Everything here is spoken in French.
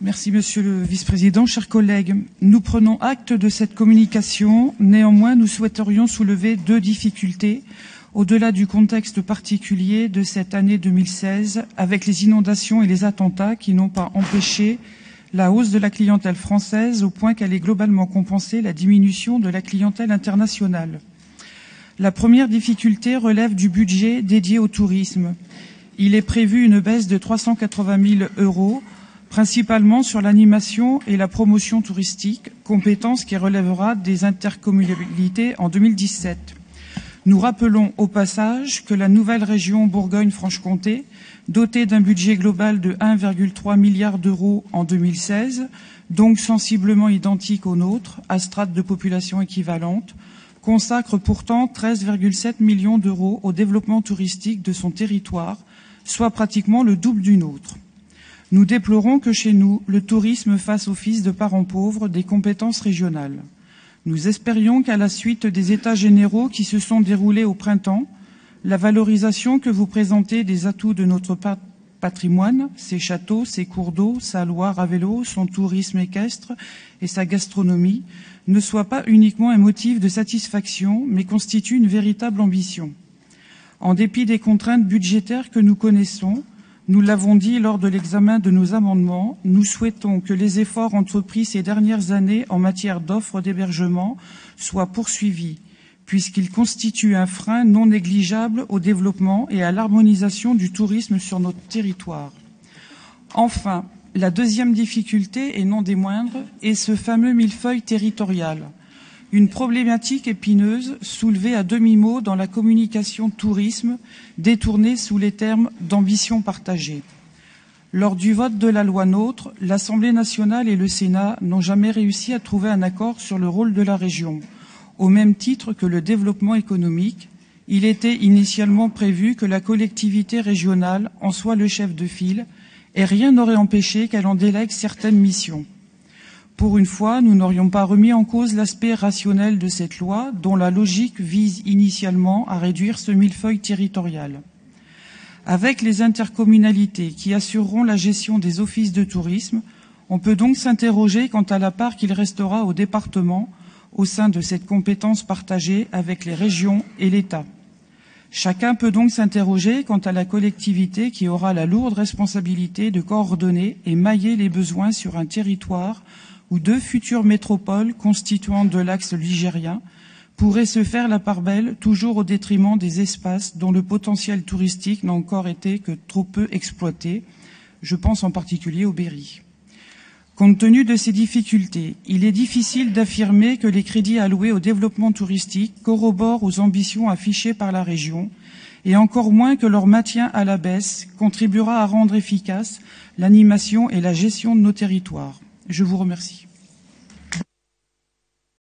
Merci, Monsieur le Vice-président. Chers collègues, nous prenons acte de cette communication. Néanmoins, nous souhaiterions soulever deux difficultés au-delà du contexte particulier de cette année 2016, avec les inondations et les attentats qui n'ont pas empêché la hausse de la clientèle française au point qu'elle ait globalement compensé la diminution de la clientèle internationale. La première difficulté relève du budget dédié au tourisme. Il est prévu une baisse de 380 000 €, principalement sur l'animation et la promotion touristique, compétence qui relèvera des intercommunalités en 2017. Nous rappelons au passage que la nouvelle région Bourgogne-Franche-Comté, dotée d'un budget global de 1,3 milliard d'euros en 2016, donc sensiblement identique au nôtre, à strate de population équivalente, consacre pourtant 13,7 millions d'euros au développement touristique de son territoire, soit pratiquement le double du nôtre. Nous déplorons que chez nous, le tourisme fasse office de parent pauvre des compétences régionales. Nous espérions qu'à la suite des États généraux qui se sont déroulés au printemps, la valorisation que vous présentez des atouts de notre patrimoine, ses châteaux, ses cours d'eau, sa Loire à vélo, son tourisme équestre et sa gastronomie, ne soit pas uniquement un motif de satisfaction, mais constitue une véritable ambition. En dépit des contraintes budgétaires que nous connaissons, nous l'avons dit lors de l'examen de nos amendements, nous souhaitons que les efforts entrepris ces dernières années en matière d'offres d'hébergement soient poursuivis, puisqu'ils constituent un frein non négligeable au développement et à l'harmonisation du tourisme sur notre territoire. Enfin, la deuxième difficulté, et non des moindres, est ce fameux millefeuille territorial, une problématique épineuse soulevée à demi-mot dans la communication tourisme, détournée sous les termes d'ambition partagée. Lors du vote de la loi NOTRe, l'Assemblée nationale et le Sénat n'ont jamais réussi à trouver un accord sur le rôle de la région. Au même titre que le développement économique, il était initialement prévu que la collectivité régionale en soit le chef de file et rien n'aurait empêché qu'elle en délègue certaines missions. Pour une fois, nous n'aurions pas remis en cause l'aspect rationnel de cette loi, dont la logique vise initialement à réduire ce millefeuille territorial. Avec les intercommunalités qui assureront la gestion des offices de tourisme, on peut donc s'interroger quant à la part qu'il restera au département au sein de cette compétence partagée avec les régions et l'État. Chacun peut donc s'interroger quant à la collectivité qui aura la lourde responsabilité de coordonner et mailler les besoins sur un territoire où deux futures métropoles constituantes de l'axe ligérien pourraient se faire la part belle, toujours au détriment des espaces dont le potentiel touristique n'a encore été que trop peu exploité. Je pense en particulier au Berry. Compte tenu de ces difficultés, il est difficile d'affirmer que les crédits alloués au développement touristique corroborent aux ambitions affichées par la région, et encore moins que leur maintien à la baisse contribuera à rendre efficace l'animation et la gestion de nos territoires. Je vous remercie.